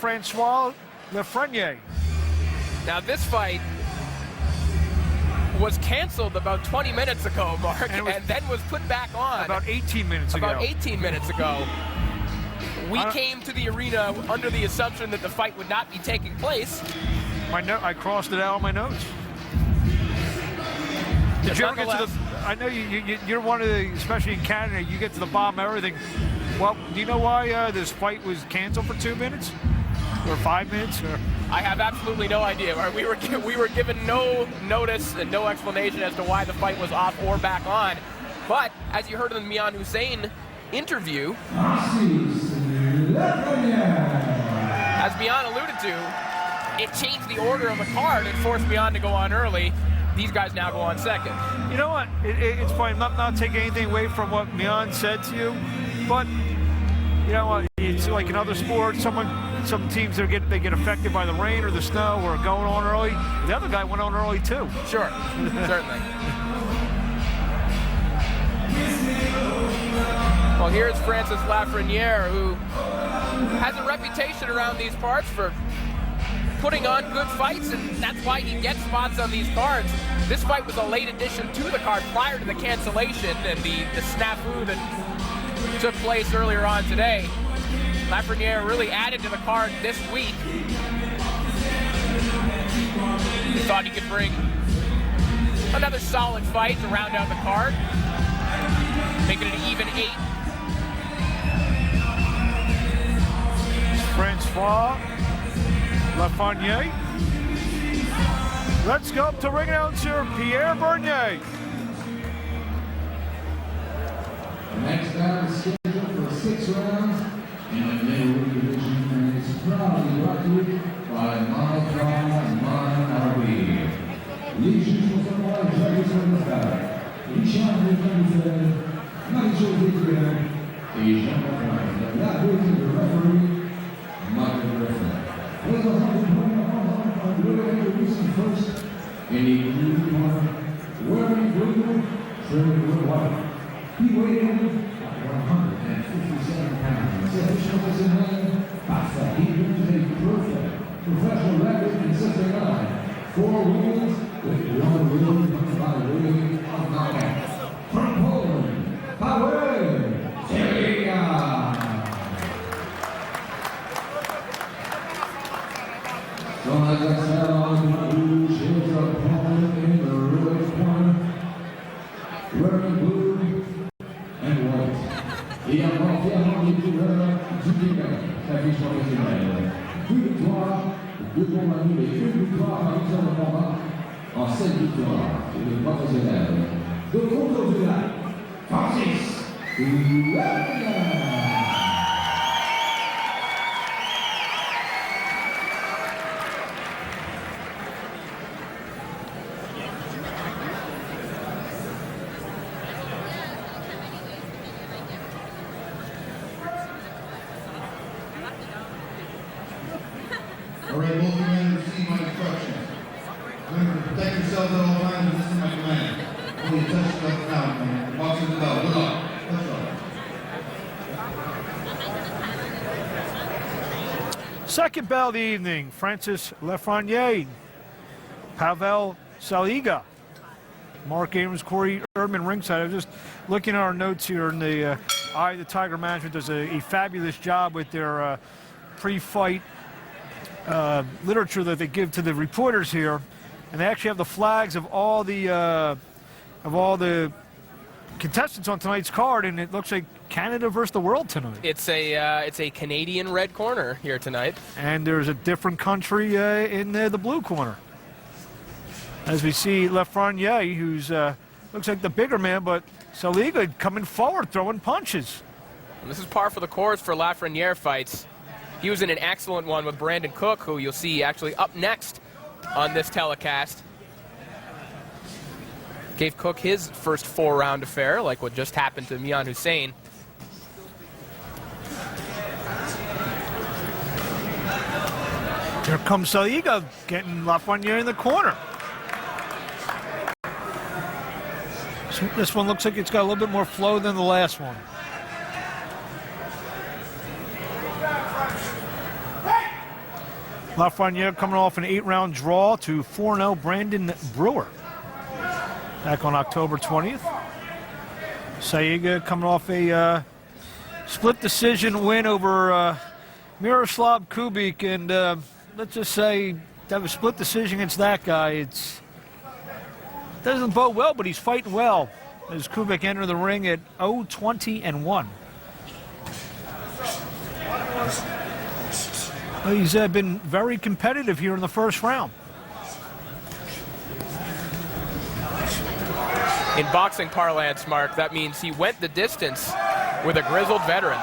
Francois Lafreniere. Now this fight was canceled about 20 minutes ago, Mark, and then was put back on. About 18 minutes ago. About 18 minutes ago. We came to the arena under the assumption that the fight would not be taking place. I crossed it out on my notes. Did you ever get to the... I know you're one of the, especially in Canada, you get to the bottom of everything. Well, do you know why this fight was canceled for 2 minutes? Or 5 minutes? Or? I have absolutely no idea. We were given no notice and no explanation as to why the fight was off or back on. But, as you heard in the Mian Hussein interview, as Mian alluded to, it changed the order of the card and forced Mian to go on early. These guys now go on second. You know what? It's fine. Not taking anything away from what Mian said to you, but you know what? It's like in other sports. Some teams they get affected by the rain or the snow or going on early. The other guy went on early too. Sure, certainly. Well, here's Francis Lafreniere, who has a reputation around these parts for putting on good fights, and that's why he gets spots on these cards. This fight was a late addition to the card prior to the cancellation and the snafu that took place earlier on today. Lafreniere really added to the card this week. He thought he could bring another solid fight to round out the card, making it an even 8. Francois Lafreniere. Let's go up to ring announcer Pierre Bernier. Next bout is scheduled for 6 rounds in the middleweight division, and it's proudly brought to you by Arabi. Les juges sont favorables à Jacques Sonnenberg. Richard Lefebvre, Marie-Jo Déguerre et Jean-Marc. La beauté de referee, Michael Griffin. First in the blue corner, wearing blue, trimming with white. He weighed in at 157 pounds. Official was in hand, but he brings a perfect professional record consisting of 4 wins with 1 win by way of knockout. From Poland, Pawel, Seliga. Son adversaire en rouge, his opponent in the red corner, wearing blue and white. Et avant fièrement les couleurs du Québec, s'affiche professionnelle. 2 victoires, 2 combats nuls et 1 victoire par victoire de combat en 7 victoires. C'est le professionnel. De contre du lac, Francis Lafreniere. All right, both men receive my instructions. Remember to protect yourselves at all times and listen to my command. Only touch left now, man. Boxing the bell. Good luck. Let's go. Second bell of the evening, Francis Lafreniere, Pawel Seliga. Mark Abrams, Corey Erdman ringside. I was just looking at our notes here, and the Eye of the Tiger management does a fabulous job with their pre-fight literature that they give to the reporters here, and they actually have the flags of all the contestants on tonight's card, and it looks like Canada versus the world tonight. It's a Canadian red corner here tonight, and there's a different country in the blue corner. As we see Lafreniere, who's looks like the bigger man, but Seliga coming forward, throwing punches. And this is par for the course for Lafreniere fights. He was in an excellent one with Brandon Cook, who you'll see actually up next on this telecast. Gave Cook his first 4-round affair, like what just happened to Mian Hussein. Here comes Seliga, getting Lafreniere in the corner. So this one looks like it's got a little bit more flow than the last one. Lafreniere coming off an 8-round draw to 4-0 Brandon Brewer back on October 20th. Seliga coming off a split decision win over Miroslav Kubik, and let's just say to have a split decision against that guy, it doesn't bode well, but he's fighting well as Kubik entered the ring at 0-20-1. He's been very competitive here in the first round. In boxing parlance, Mark, that means he went the distance with a grizzled veteran.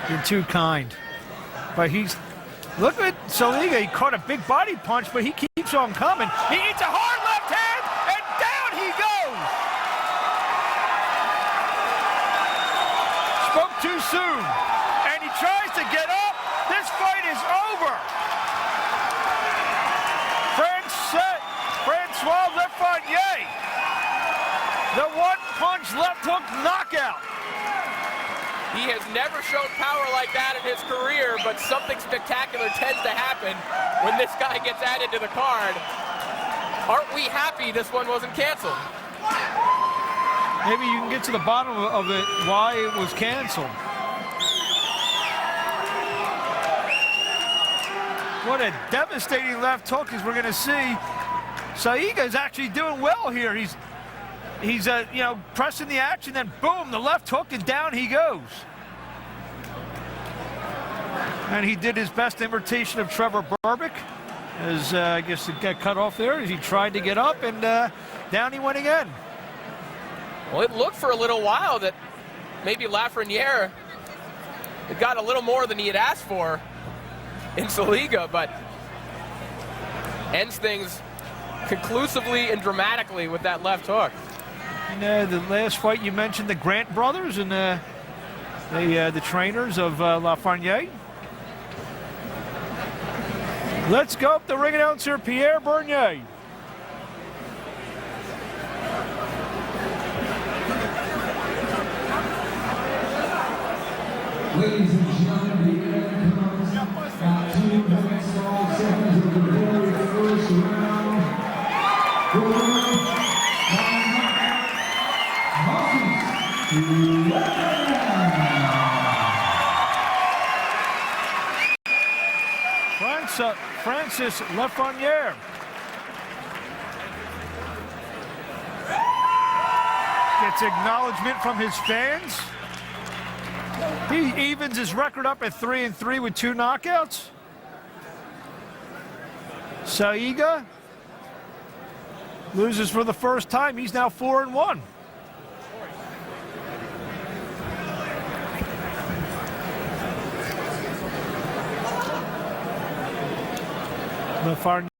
You're too kind. But look at Seliga. He caught a big body punch, but he keeps on coming. He eats a hard left hand, and down he goes. Spoke too soon, and he tries to get up. This fight is over. Francois Lafreniere, the one-punch left hook knockout. He has never shown power like that in his career, but something spectacular tends to happen when this guy gets added to the card. Aren't we happy this one wasn't canceled? Maybe you can get to the bottom of it, why it was canceled. What a devastating left hook as we're going to see. Seliga is actually doing well here. He's pressing the action, then boom, the left hook, and down he goes. And he did his best imitation of Trevor Berbick, as I guess it got cut off there as he tried to get up, and down he went again. Well, it looked for a little while that maybe Lafreniere had got a little more than he had asked for in Seliga, but ends things conclusively and dramatically with that left hook. And the last fight you mentioned, the Grant brothers and the trainers of Lafreniere. Let's go up the ring announcer, Pierre Bernier. Ladies and gentlemen, the end comes at 2 minutes, 12 seconds of the very first round. Francis Lafreniere. Gets acknowledgement from his fans. He evens his record up at 3-3 with 2 knockouts. Seliga loses for the first time. He's now 4-1. Lafreniere